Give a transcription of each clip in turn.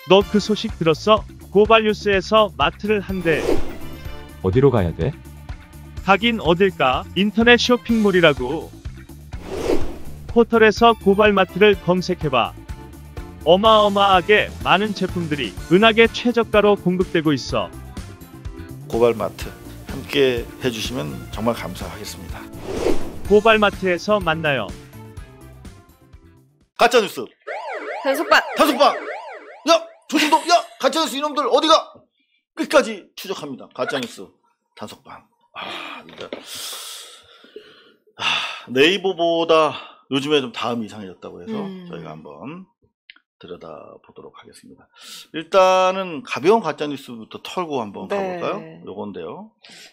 너 그 소식 들었어? 고발뉴스에서 마트를 한대. 어디로 가야 돼? 가긴 어딜까? 인터넷 쇼핑몰이라고. 포털에서 고발마트를 검색해봐. 어마어마하게 많은 제품들이 은하계 최저가로 공급되고 있어. 고발마트 함께 해주시면 정말 감사하겠습니다. 고발마트에서 만나요. 가짜뉴스 단속반. 야 조심도 야 가짜뉴스 이놈들 어디가 끝까지 추적합니다. 가짜뉴스 단속반. 진짜 네이버보다 요즘에 좀 다음이 이상해졌다고 해서 저희가 한번 들여다보도록 하겠습니다. 일단은 가벼운 가짜뉴스부터 털고 한번 가볼까요? 요건데요.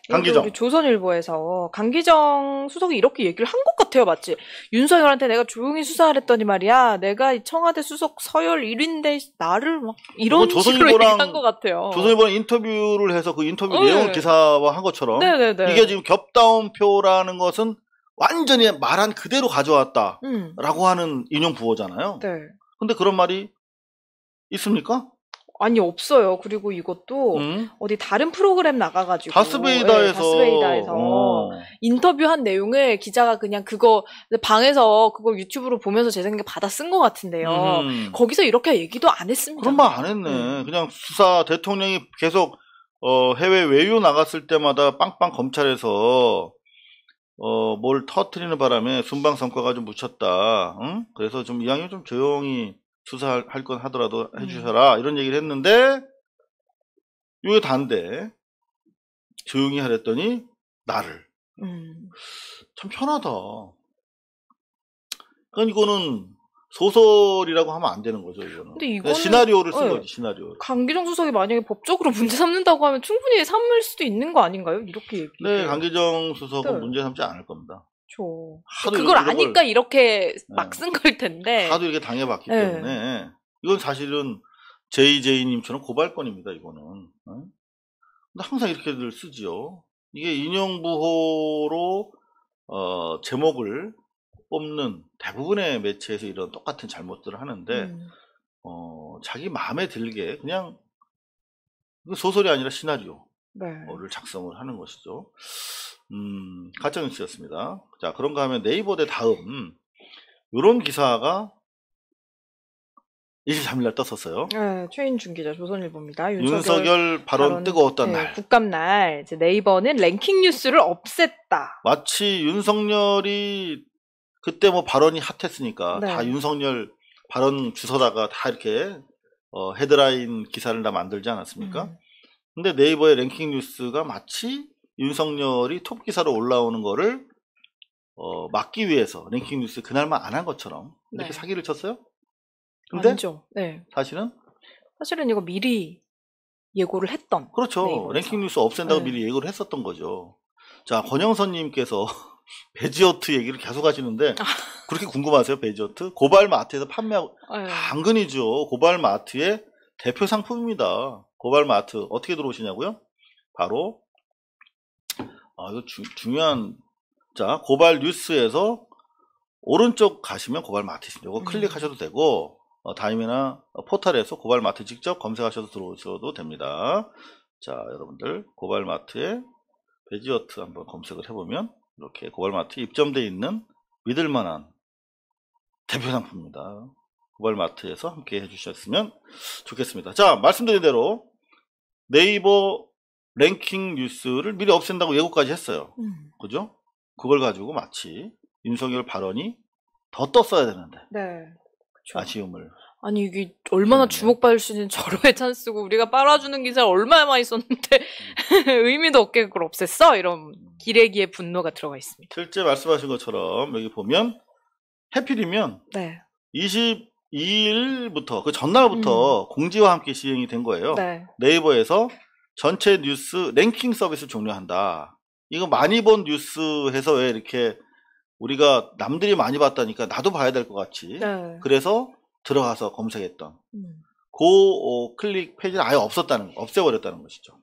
강기정. 우리 조선일보에서 강기정 수석이 이렇게 얘기를 한 것 같아요. 맞지? 윤석열한테 내가 조용히 수사하랬더니 말이야. 내가 청와대 수석 서열 1위인데 나를 막 이런 식으로 얘기한 것 같아요. 조선일보랑 인터뷰를 해서 그 인터뷰 내용을 기사화한 것처럼 이게 지금 겹다운표라는 것은 완전히 말한 그대로 가져왔다라고 하는 인용 부호잖아요. 네. 근데 그런 말이 있습니까? 아니 없어요. 그리고 이것도 어디 다른 프로그램 나가가지고 다스베이다에서 인터뷰한 내용을 기자가 그냥 그거 방에서 그거 유튜브로 보면서 제 생각에 받아 쓴 것 같은데요. 거기서 이렇게 얘기도 안 했습니다. 그런 말 안 했네. 그냥 수사 대통령이 계속 해외 외유 나갔을 때마다 빵빵 검찰에서 뭘 터트리는 바람에 순방 성과가 좀 묻혔다. 응? 그래서 좀 이왕이면 좀 조용히 수사할 건 하더라도 해주셔라. 이런 얘기를 했는데, 이게 단데, 조용히 하랬더니, 나를. 참 편하다. 그러니까 이거는 소설이라고 하면 안 되는 거죠, 이거는. 근데 이거는 시나리오를 쓴 거지, 시나리오. 강기정 수석이 만약에 법적으로 문제 삼는다고 하면 충분히 삼을 수도 있는 거 아닌가요? 이렇게 얘기. 네, 강기정 수석은 문제 삼지 않을 겁니다. 그걸 아니까 이렇게 막 쓴 걸 텐데. 하도 이렇게 당해봤기 때문에. 이건 사실은 JJ님처럼 고발건입니다, 이거는. 근데 항상 이렇게들 쓰지요. 이게 인용부호로, 제목을 뽑는 대부분의 매체에서 이런 똑같은 잘못들을 하는데, 자기 마음에 들게 그냥 소설이 아니라 시나리오를 작성을 하는 것이죠. 가짜뉴스였습니다. 자, 그런가 하면 네이버 대 다음 이런 기사가 23일날 떴었어요. 네, 최인준 기자 조선일보입니다. 윤석열 발언 뜨거웠던 날. 국감날 이제 네이버는 랭킹 뉴스를 없앴다. 마치 윤석열이 그때 뭐 발언이 핫했으니까 다 윤석열 발언 주소다가 다 이렇게 헤드라인 기사를 다 만들지 않았습니까? 근데 네이버의 랭킹 뉴스가 마치 윤석열이 톱 기사로 올라오는 거를 막기 위해서 랭킹 뉴스 그날만 안 한 것처럼 이렇게 사기를 쳤어요? 근데 아니죠. 사실은 이거 미리 예고를 했던. 그렇죠. 네이버에서. 랭킹 뉴스 없앤다고 미리 예고를 했었던 거죠. 자, 권영선님께서 베지어트 얘기를 계속 하시는데 그렇게 궁금하세요? 베지어트? 고발마트에서 판매하고 당근이죠. 고발마트의 대표 상품입니다. 고발마트 어떻게 들어오시냐고요? 바로 이거 중요한 자 고발 뉴스에서 오른쪽 가시면 고발마트 있습니다. 이거 클릭하셔도 되고 다임이나 포털에서 고발마트 직접 검색하셔서 들어오셔도 됩니다. 자, 여러분들 고발마트에 베지어트 한번 검색을 해보면 이렇게 고발마트에 입점되어 있는 믿을만한 대표 상품입니다. 고발마트에서 함께 해주셨으면 좋겠습니다. 자, 말씀드린 대로 네이버 랭킹 뉴스를 미리 없앤다고 예고까지 했어요. 그죠? 그걸 가지고 마치 윤석열 발언이 더 떴어야 되는데 아쉬움을. 아니 이게 얼마나 주목받을 수 있는 절호의 찬스고 우리가 빨아주는 기사를 얼마나 많이 썼는데 의미도 없게 그걸 없앴어? 이런 기레기의 분노가 들어가 있습니다. 실제 말씀하신 것처럼 여기 보면 해필이면 22일부터 그 전날부터 공지와 함께 시행이 된 거예요. 네이버에서 전체 뉴스 랭킹 서비스 종료한다. 이거 많이 본 뉴스 해서 왜 이렇게 우리가 남들이 많이 봤다니까 나도 봐야 될 것 같이. 그래서 들어가서 검색했던 그 클릭 페이지는 아예 없애버렸다는 것이죠.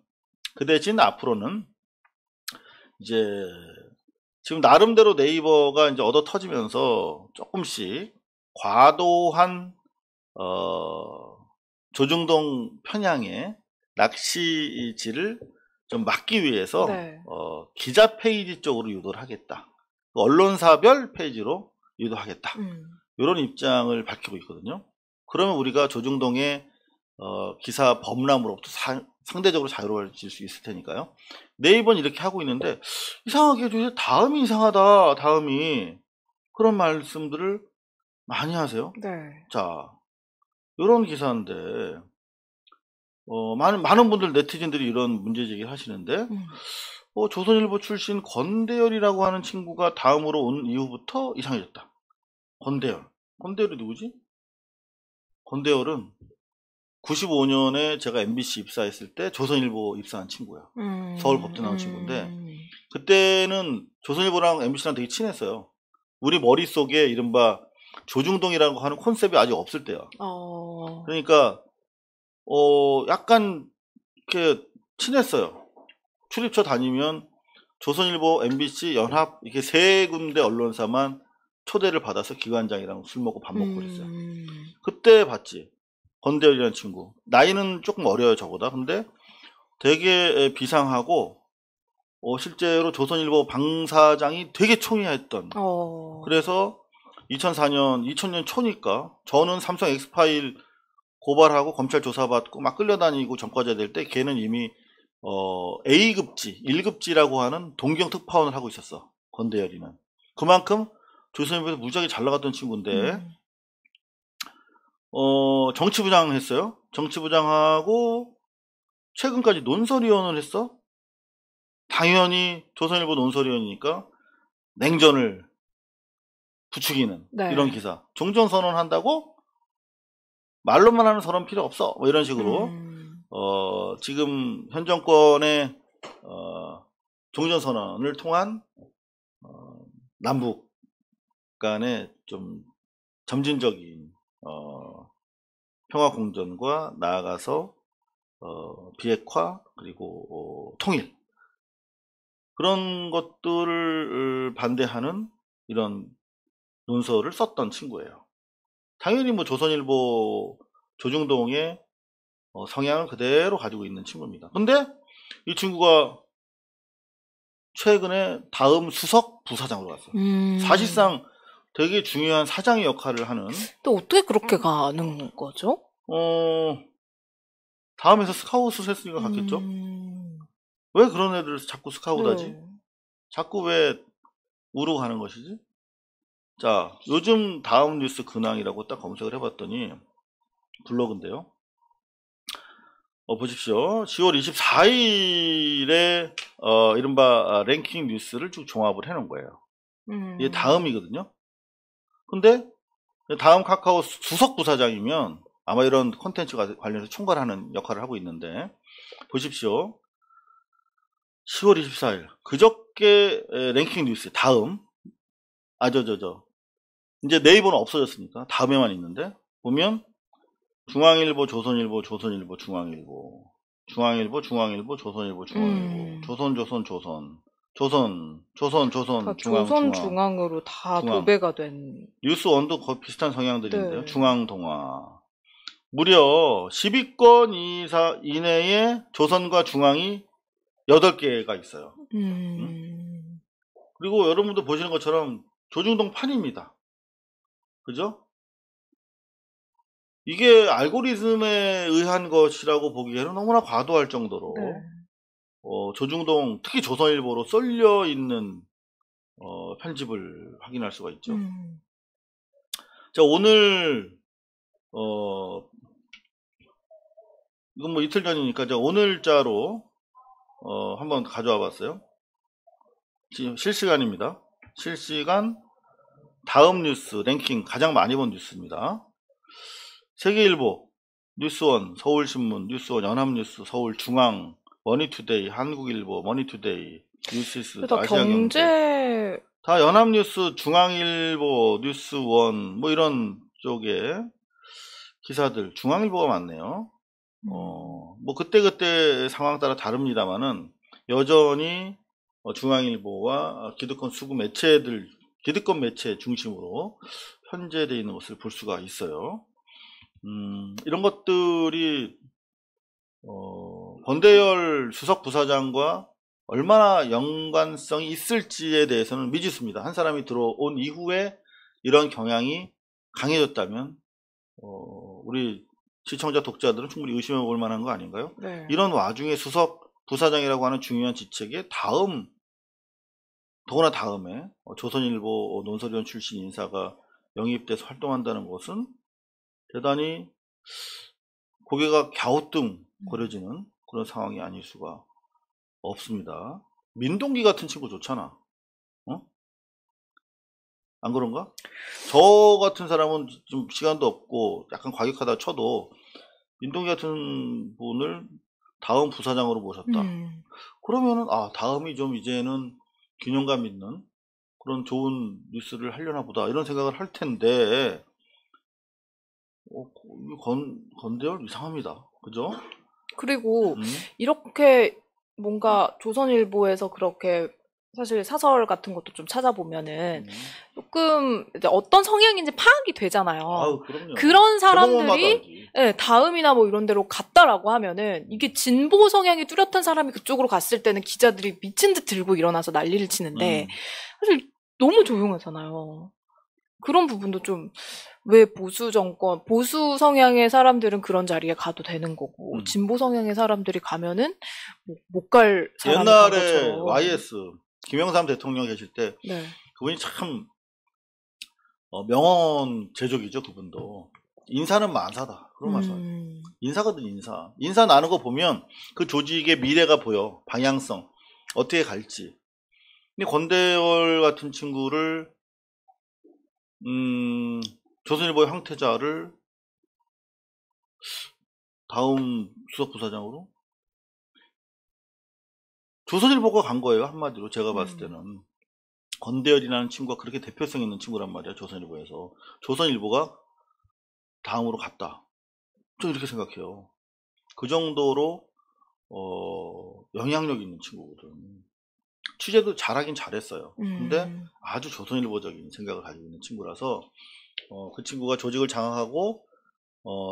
그 대신 앞으로는 이제 지금 나름대로 네이버가 이제 얻어 터지면서 조금씩 과도한 조중동 편향의 낚시질을 좀 막기 위해서 네. 기자 페이지 쪽으로 유도를 하겠다. 언론사별 페이지로 유도하겠다. 이런 입장을 밝히고 있거든요. 그러면 우리가 조중동의 기사 범람으로부터 상대적으로 자유로워질 수 있을 테니까요. 네이버는 이렇게 하고 있는데 이상하게 다음이 이상하다. 다음이 그런 말씀들을 많이 하세요. 네. 자, 이런 기사인데 많은 분들 네티즌들이 이런 문제 제기를 하시는데 조선일보 출신 권대열이라고 하는 친구가 다음으로 온 이후부터 이상해졌다. 권대열이 누구지? 권대열은 95년에 제가 MBC 입사했을 때 조선일보 입사한 친구야. 서울 법대 나온 친구인데 그때는 조선일보랑 MBC랑 되게 친했어요. 우리 머릿속에 이른바 조중동이라고 하는 콘셉트이 아직 없을 때야. 그러니까 약간 이렇게 친했어요. 출입처 다니면 조선일보, MBC, 연합 이렇게 세 군데 언론사만 초대를 받아서 기관장이랑 술 먹고 밥 먹고 그랬어요. 그때 봤지. 권대열이라는 친구. 나이는 조금 어려요, 저보다. 근데 되게 비상하고 실제로 조선일보 방사장이 되게 총애했던. 그래서 2000년 초니까 저는 삼성 엑스파일 고발하고 검찰 조사받고 막 끌려다니고 전과자 될 때 걔는 이미 A급지, 1급지라고 하는 동경 특파원을 하고 있었어. 권대열이는. 그만큼 조선일보에서 무지하게 잘 나갔던 친구인데 정치부장 했어요. 정치부장하고 최근까지 논설위원을 했어. 당연히 조선일보 논설위원이니까 냉전을 부추기는 이런 기사. 종전선언 한다고? 말로만 하는 선언 필요 없어. 뭐 이런 식으로 지금 현 정권의 종전선언을 통한 남북 간의 좀 점진적인 평화공전과 나아가서 비핵화 그리고 통일 그런 것들을 반대하는 이런 논설을 썼던 친구예요. 당연히 뭐 조선일보 조중동의 성향을 그대로 가지고 있는 친구입니다. 근데 이 친구가 최근에 다음 수석 부사장으로 갔어요. 사실상 되게 중요한 사장의 역할을 하는. 또 어떻게 그렇게 가는 거죠? 다음에서 스카웃을 했으니까 갔겠죠? 왜 그런 애들을 자꾸 스카웃하지? 자꾸 왜 우르고 가는 것이지? 자, 요즘 다음 뉴스 근황이라고 딱 검색을 해봤더니 블로그인데요. 보십시오. 10월 24일에 이른바 랭킹 뉴스를 쭉 종합을 해놓은 거예요. 이게 다음이거든요. 근데 다음 카카오 수석 부사장이면 아마 이런 콘텐츠 관련해서 총괄하는 역할을 하고 있는데 보십시오. 10월 24일 그저께 랭킹 뉴스 다음 이제 네이버는 없어졌으니까 다음에만 있는데 보면 중앙일보, 조선일보, 조선일보, 중앙일보, 중앙일보, 중앙일보, 조선일보, 중앙일보, 조선, 중앙으로 다 도배가 된. 뉴스원도 거의 비슷한 성향들인데요. 중앙동화. 무려 10위권 이내에 조선과 중앙이 8개가 있어요. 그리고 여러분도 보시는 것처럼 조중동 판입니다. 그죠? 이게 알고리즘에 의한 것이라고 보기에는 너무나 과도할 정도로 조중동 특히 조선일보로 쏠려 있는 편집을 확인할 수가 있죠. 자, 오늘 이건 뭐 이틀 전이니까 제가 오늘자로 한번 가져와 봤어요. 지금 실시간입니다. 실시간 다음 뉴스 랭킹 가장 많이 본 뉴스입니다. 세계일보, 뉴스원, 서울신문, 뉴스원, 연합뉴스, 서울중앙, 머니투데이, 한국일보, 머니투데이, 뉴시스, 아시아경제 다 연합뉴스, 중앙일보, 뉴스원 뭐 이런 쪽에 기사들 중앙일보가 많네요. 뭐 그때 상황 따라 다릅니다만은 여전히 중앙일보와 기득권 수구 매체들 기득권 매체 중심으로 편제되어 있는 것을 볼 수가 있어요. 이런 것들이 권대열 수석 부사장과 얼마나 연관성이 있을지에 대해서는 미지수입니다. 한 사람이 들어온 이후에 이런 경향이 강해졌다면 우리 시청자 독자들은 충분히 의심해 볼 만한 거 아닌가요? 네. 이런 와중에 수석 부사장이라고 하는 중요한 직책에 더구나 다음에 조선일보 논설위원 출신 인사가 영입돼서 활동한다는 것은 대단히 고개가 갸우뚱거려지는 그런 상황이 아닐 수가 없습니다. 민동기 같은 친구 좋잖아. 안 그런가? 저 같은 사람은 좀 시간도 없고 약간 과격하다 쳐도 민동기 같은 분을 다음 부사장으로 모셨다. 그러면은 다음이 좀 이제는 균형감 있는 그런 좋은 뉴스를 하려나 보다 이런 생각을 할 텐데 권대열 이상합니다. 그죠? 그리고 이렇게 뭔가 조선일보에서 그렇게 사실 사설 같은 것도 좀 찾아보면은 조금 이제 어떤 성향인지 파악이 되잖아요. 그럼요. 그런 사람들이 다음이나 뭐 이런 데로 갔다라고 하면은 이게 진보 성향이 뚜렷한 사람이 그쪽으로 갔을 때는 기자들이 미친 듯 들고 일어나서 난리를 치는데 사실 너무 조용하잖아요. 그런 부분도 좀 왜 보수 정권, 보수 성향의 사람들은 그런 자리에 가도 되는 거고 진보 성향의 사람들이 가면은 못 갈 사람이 간 옛날에 것처럼. YS 김영삼 대통령 계실 때 네. 그분이 참 명언 제조기죠. 그분도 인사는 만사다 그런 말씀. 인사거든 인사. 인사 나는 거 보면 그 조직의 미래가 보여. 방향성 어떻게 갈지. 근데 권대열 같은 친구를 조선일보의 황태자를 다음 수석 부사장으로 조선일보가 간 거예요. 한마디로 제가 봤을 때는 권대열이라는 친구가 그렇게 대표성 있는 친구란 말이야. 조선일보에서 조선일보가 다음으로 갔다. 좀 이렇게 생각해요. 그 정도로 영향력 있는 친구거든. 취재도 잘하긴 잘했어요. 근데 아주 조선일보적인 생각을 가지고 있는 친구라서 그 친구가 조직을 장악하고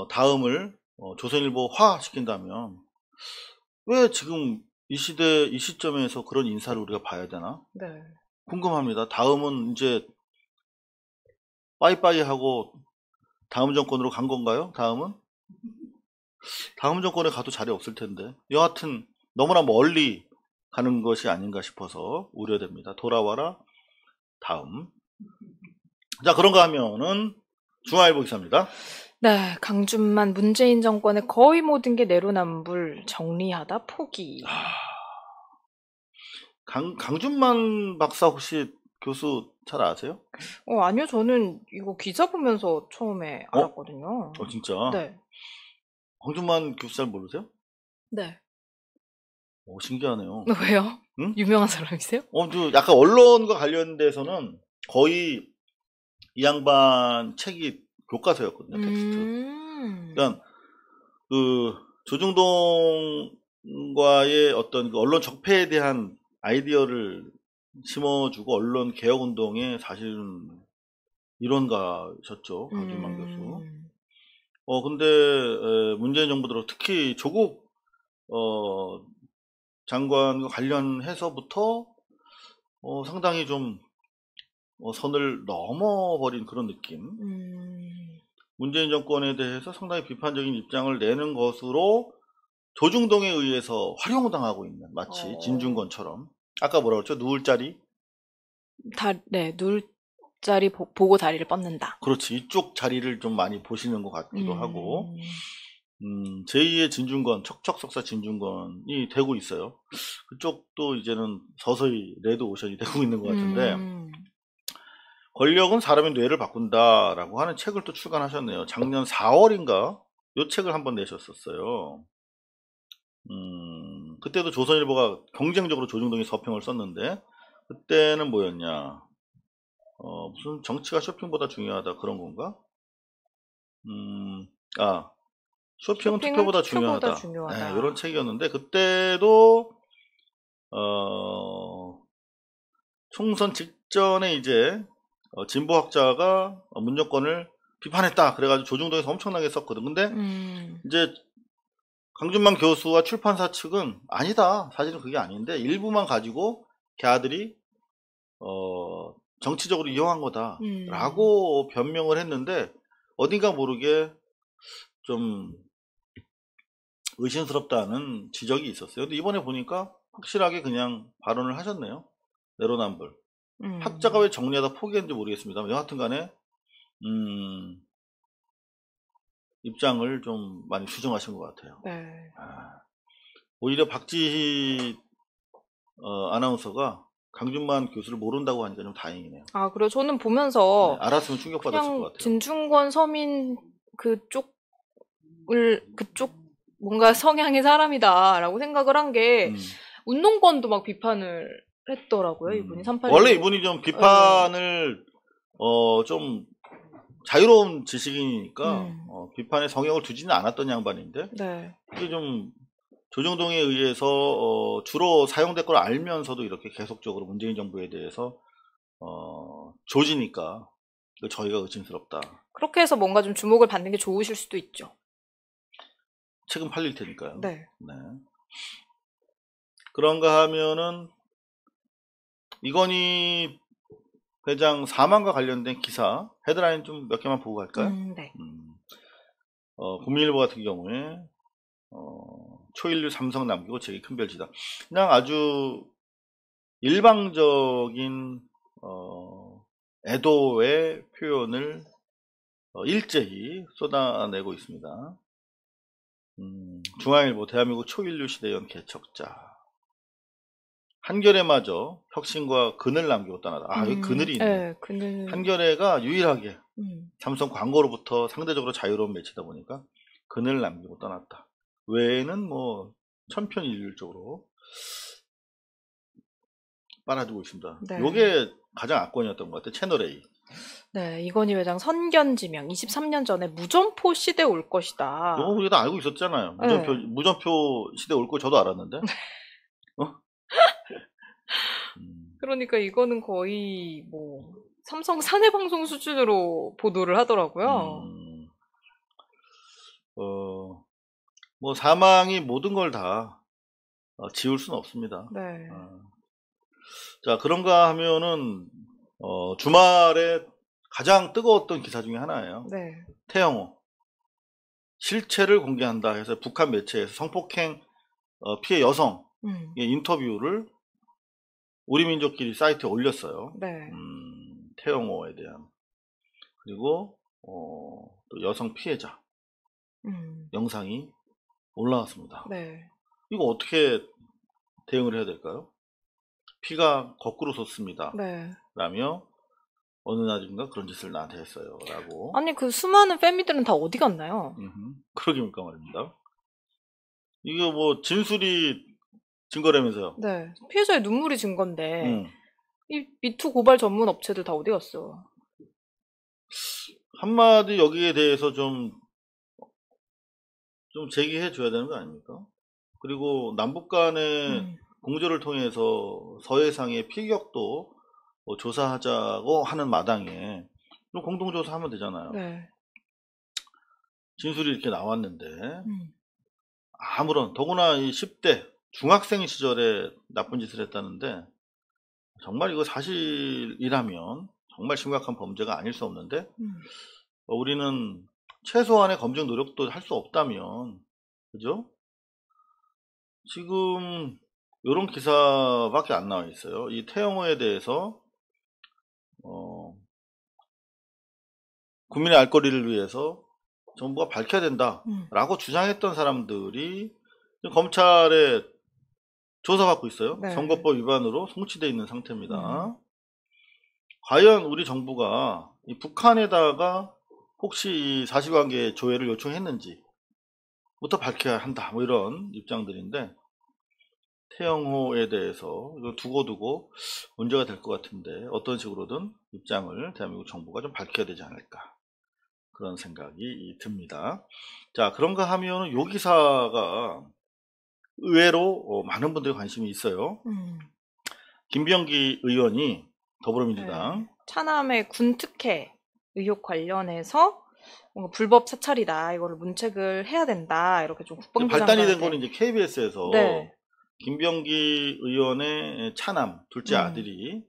다음을 조선일보화 시킨다면 왜 지금 이 시점에서 그런 인사를 우리가 봐야 되나? 네. 궁금합니다. 다음은 이제 빠이빠이 하고 다음 정권으로 간 건가요? 다음 정권에 가도 자리 없을 텐데. 여하튼 너무나 멀리 가는 것이 아닌가 싶어서 우려됩니다. 돌아와라 다음. 자, 그런가 하면은 중앙일보 기사입니다. 네, 강준만 문재인 정권의 거의 모든 게 내로남불 정리하다 포기. 강준만 박사 혹시 교수 잘 아세요? 아니요, 저는 이거 기사 보면서 처음에 알았거든요. 진짜? 네. 강준만 교수 잘 모르세요? 네. 신기하네요. 왜요? 응? 유명한 사람이세요? 저 약간 언론과 관련돼서는 거의 이 양반 책이 교과서였거든요, 텍스트. 그러니까 그 조중동과의 어떤 그 언론 적폐에 대한 아이디어를 심어주고 언론 개혁 운동에 사실은 일원가셨죠, 강준만 교수. 근데 문재인 정부 들어 특히 조국 장관과 관련해서부터 상당히 좀 선을 넘어버린 그런 느낌. 문재인 정권에 대해서 상당히 비판적인 입장을 내는 것으로 조중동에 의해서 활용당하고 있는 마치 진중권처럼. 아까 뭐라 그랬죠? 누울 자리? 누울 자리 보고 다리를 뻗는다. 그렇지. 이쪽 자리를 좀 많이 보시는 것 같기도 하고. 제2의 진중권, 척척석사 진중권이 되고 있어요. 그쪽도 이제는 서서히 레드 오션이 되고 있는 것 같은데 권력은 사람의 뇌를 바꾼다라고 하는 책을 또 출간하셨네요. 작년 4월인가 이 책을 한번 내셨었어요. 그때도 조선일보가 경쟁적으로 조중동의 서평을 썼는데 그때는 뭐였냐? 무슨 정치가 쇼핑보다 중요하다 그런 건가? 쇼핑은 투표보다 중요하다. 네, 이런 책이었는데 그때도 총선 직전에 이제 진보학자가 문정권을 비판했다. 그래가지고 조중동에서 엄청나게 썼거든. 근데 이제 강준만 교수와 출판사 측은 아니다. 사실은 그게 아닌데 일부만 가지고 걔아들이 정치적으로 이용한 거다라고 변명을 했는데 어딘가 모르게 좀 의심스럽다는 지적이 있었어요. 근데 이번에 보니까 확실하게 그냥 발언을 하셨네요. 내로남불. 학자가 왜 정리하다 포기했는지 모르겠습니다만 여하튼 간에 입장을 좀 많이 수정하신 것 같아요. 네. 오히려 박지희 아나운서가 강준만 교수를 모른다고 하니까 좀 다행이네요. 아, 그래요? 저는 보면서 네, 알았으면 충격받았을 것 그냥 같아요. 진중권 서민 그쪽 뭔가 성향의 사람이다라고 생각을 한 게 운동권도 막 비판을 했더라고요. 이분이 3.8. 원래 이분이 좀 비판을 좀 자유로운 지식인이니까 비판에 성역을 두지는 않았던 양반인데 네. 이게 좀 조정동에 의해서 주로 사용될 걸 알면서도 이렇게 계속적으로 문재인 정부에 대해서 조지니까 저희가 의심스럽다. 그렇게 해서 뭔가 좀 주목을 받는 게 좋으실 수도 있죠. 책은 팔릴 테니까요. 네. 네. 그런가 하면은 이건희 회장 사망과 관련된 기사 헤드라인 좀 몇 개만 보고 갈까요? 네. 국민일보 같은 경우에 초일류 삼성 남기고 제기 큰별지다. 그냥 아주 일방적인 애도의 표현을 일제히 쏟아내고 있습니다. 중앙일보 대한민국 초일류 시대연 개척자. 한겨레마저 혁신과 근을 남기고 떠나다. 여기 그늘이 있네. 네, 그늘. 한겨레가 유일하게 삼성 광고로부터 상대적으로 자유로운 매체다 보니까 근을 남기고 떠났다. 외에는 뭐 천편일률적으로 빨아들고 있습니다. 네. 이게 가장 압권이었던 것 같아요. 채널A. 네, 이건희 회장 선견지명 23년 전에 무점포 시대 올 것이다. 이거 우리가 다 알고 있었잖아요. 무점표 시대 올 거 저도 알았는데. 그러니까 이거는 거의 뭐 삼성 사내방송 수준으로 보도를 하더라고요. 뭐 사망이 모든 걸 다 지울 수는 없습니다. 네. 자, 그런가 하면은 주말에 가장 뜨거웠던 기사 중에 하나예요. 네. 태영호 실체를 공개한다 해서 북한 매체에서 성폭행 피해 여성 인터뷰를 우리 민족끼리 사이트에 올렸어요. 네. 태영호에 대한. 그리고 또 여성 피해자 영상이 올라왔습니다. 네. 이거 어떻게 대응을 해야 될까요? 피가 거꾸로 솟습니다. 네. 라며 어느 날인가 그런 짓을 나한테 했어요. 라고. 아니 그 수많은 패미들은 다 어디 갔나요? 그러기니까 말입니다. 이게 뭐 진술이 증거라면서요. 네. 피해자의 눈물이 증거인데 이 미투 고발 전문 업체들 다 어디 갔어? 한마디 여기에 대해서 좀 제기해 줘야 되는 거 아닙니까? 그리고 남북 간의 공조를 통해서 서해상의 피격도 조사하자고 하는 마당에 공동조사하면 되잖아요. 네. 진술이 이렇게 나왔는데 아무런 더구나 이 10대 중학생 시절에 나쁜 짓을 했다는데 정말 이거 사실이라면 정말 심각한 범죄가 아닐 수 없는데 우리는 최소한의 검증 노력도 할 수 없다면 그죠? 지금 이런 기사밖에 안 나와 있어요. 이 태영호에 대해서 국민의 알 거리를 위해서 정부가 밝혀야 된다라고 주장했던 사람들이 검찰에 조사받고 있어요. 네. 선거법 위반으로 송치되어 있는 상태입니다. 과연 우리 정부가 이 북한에다가 혹시 이 사실관계 조회를 요청했는지부터 밝혀야 한다. 뭐 이런 입장들인데 태영호에 대해서 이거 두고두고 문제가 될 것 같은데 어떤 식으로든 입장을 대한민국 정부가 좀 밝혀야 되지 않을까 그런 생각이 듭니다. 자, 그런가 하면 이 기사가 의외로 많은 분들이 관심이 있어요. 김병기 의원이 더불어민주당 네. 차남의 군 특혜 의혹 관련해서 뭔가 불법 사찰이다. 이거를 문책을 해야 된다. 이렇게 좀 국방부 발단이 된 장관한테. 거는 이제 KBS에서 네. 김병기 의원의 차남 둘째 음. 아들이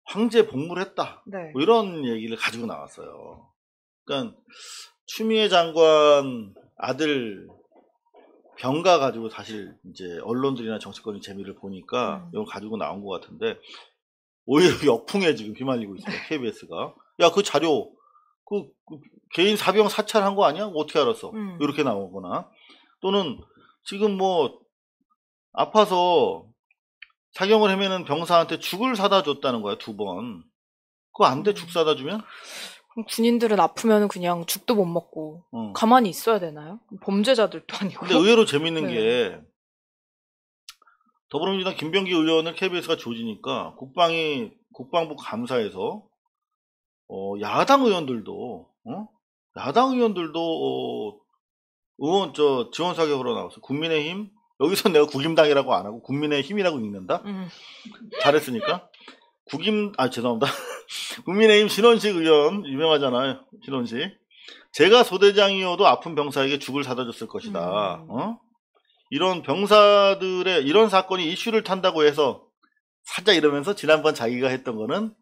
황제 복무를 했다. 네. 뭐 이런 얘기를 가지고 나왔어요. 그러니까 추미애 장관 아들 병가 가지고 사실 이제 언론들이나 정치권이 재미를 보니까 이걸 가지고 나온 것 같은데 오히려 역풍에 지금 휘말리고 있습니다. KBS가. 야, 그 자료 그 개인 사병 사찰한 거 아니야? 어떻게 알았어? 이렇게 나오거나 또는 지금 뭐 아파서 사경을 헤매는 병사한테 죽을 사다 줬다는 거야, 2번. 그거 안 돼, 죽 사다 주면? 그럼 군인들은 아프면 그냥 죽도 못 먹고 가만히 있어야 되나요? 범죄자들도 아니고. 근데 의외로 재밌는 네. 게 더불어민주당 김병기 의원을 KBS가 조지니까 국방부 감사에서 야당 의원들도 의원 지원 사격으로 나왔어. 국민의힘 여기서 내가 국임당이라고 안 하고 국민의힘이라고 읽는다. 잘했으니까 죄송합니다. 국민의힘 신원식 의원 유명하잖아요. 신원식. 제가 소대장이어도 아픈 병사에게 죽을 사다 줬을 것이다. 이런 병사들의 이런 사건이 이슈를 탄다고 해서 살짝 이러면서 지난번 자기가 했던 거는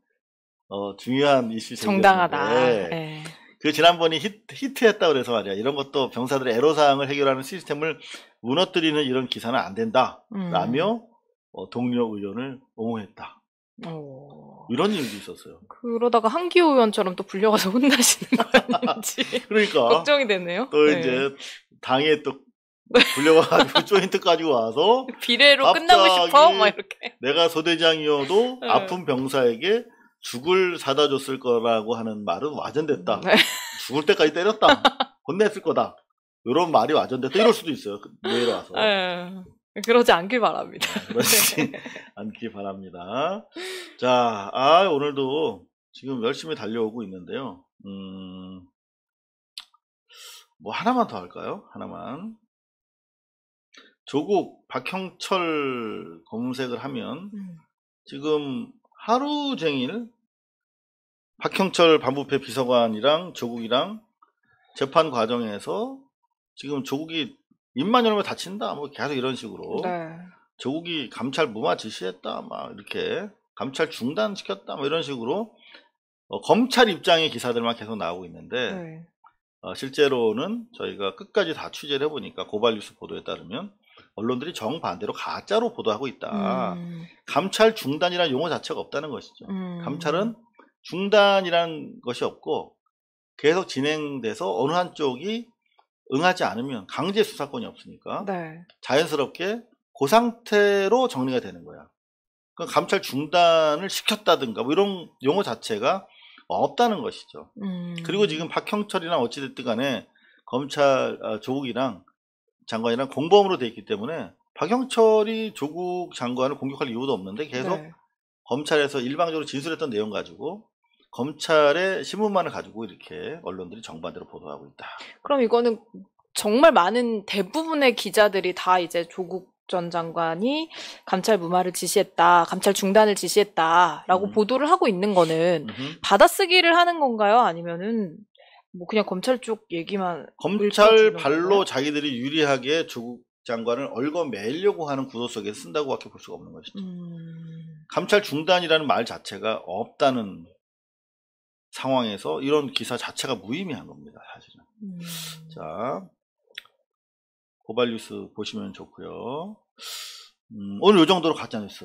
중요한 이슈 정당하다. 네. 그 지난번이 히트했다 그래서 말이야. 이런 것도 병사들의 애로사항을 해결하는 시스템을 무너뜨리는 이런 기사는 안 된다. 라며 동료 의원을 옹호했다. 이런 일도 있었어요. 그러다가 한기호 의원처럼 또 불려가서 혼나시는 거 아닌지 그러니까 걱정이 되네요. 또 이제 당에 또 불려가지고 조인트 가지고 와서 비례로 끝나고 싶어? 막 이렇게. 내가 소대장이어도 아픈 병사에게 죽을 사다 줬을 거라고 하는 말은 와전됐다. 네. 죽을 때까지 때렸다. 혼냈을 거다. 이런 말이 와전됐다. 이럴 수도 있어요. 내일 와서. 그러지 않길 바랍니다. 그러지 않길 바랍니다. 자, 오늘도 지금 열심히 달려오고 있는데요. 뭐 하나만 더 할까요? 하나만. 조국 박형철 검색을 하면 지금 하루 종일 박형철 반부패 비서관이랑 조국이랑 재판 과정에서 지금 조국이 입만 열면 다친다 뭐 계속 이런 식으로 조국이 감찰 무마 지시했다 막 이렇게 감찰 중단시켰다 뭐 이런 식으로 검찰 입장의 기사들만 계속 나오고 있는데 실제로는 저희가 끝까지 다 취재를 해보니까 고발뉴스 보도에 따르면 언론들이 정반대로 가짜로 보도하고 있다. 감찰 중단이라는 용어 자체가 없다는 것이죠. 감찰은 중단이라는 것이 없고 계속 진행돼서 어느 한쪽이 응하지 않으면 강제 수사권이 없으니까 자연스럽게 그 상태로 정리가 되는 거야. 그러니까 감찰 중단을 시켰다든가 뭐 이런 용어 자체가 없다는 것이죠. 그리고 지금 박형철이랑 어찌됐든 간에 검찰 조국이랑 장관이랑 공범으로 돼 있기 때문에 박형철이 조국 장관을 공격할 이유도 없는데 계속 검찰에서 일방적으로 진술했던 내용 가지고 검찰의 신문만을 가지고 이렇게 언론들이 정반대로 보도하고 있다. 그럼 이거는 정말 많은 대부분의 기자들이 다 이제 조국 전 장관이 감찰 무마를 지시했다, 감찰 중단을 지시했다라고 보도를 하고 있는 거는 받아쓰기를 하는 건가요? 아니면은 뭐 그냥 검찰 쪽 얘기만 검찰 발로 자기들이 유리하게 조국 장관을 얽어매려고 하는 구도 속에서 쓴다고밖에 볼 수가 없는 것이죠. 감찰 중단이라는 말 자체가 없다는 상황에서 이런 기사 자체가 무의미한 겁니다, 사실은. 자, 고발뉴스 보시면 좋고요. 오늘 이 정도로 가짜뉴스.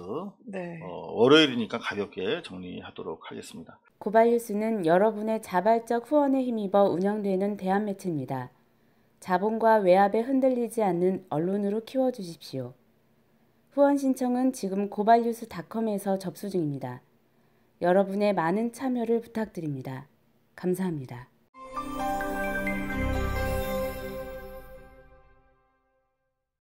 월요일이니까 가볍게 정리하도록 하겠습니다. 고발뉴스는 여러분의 자발적 후원에 힘입어 운영되는 대한매체입니다. 자본과 외압에 흔들리지 않는 언론으로 키워주십시오. 후원 신청은 지금 고발뉴스닷컴에서 접수 중입니다. 여러분의 많은 참여를 부탁드립니다. 감사합니다.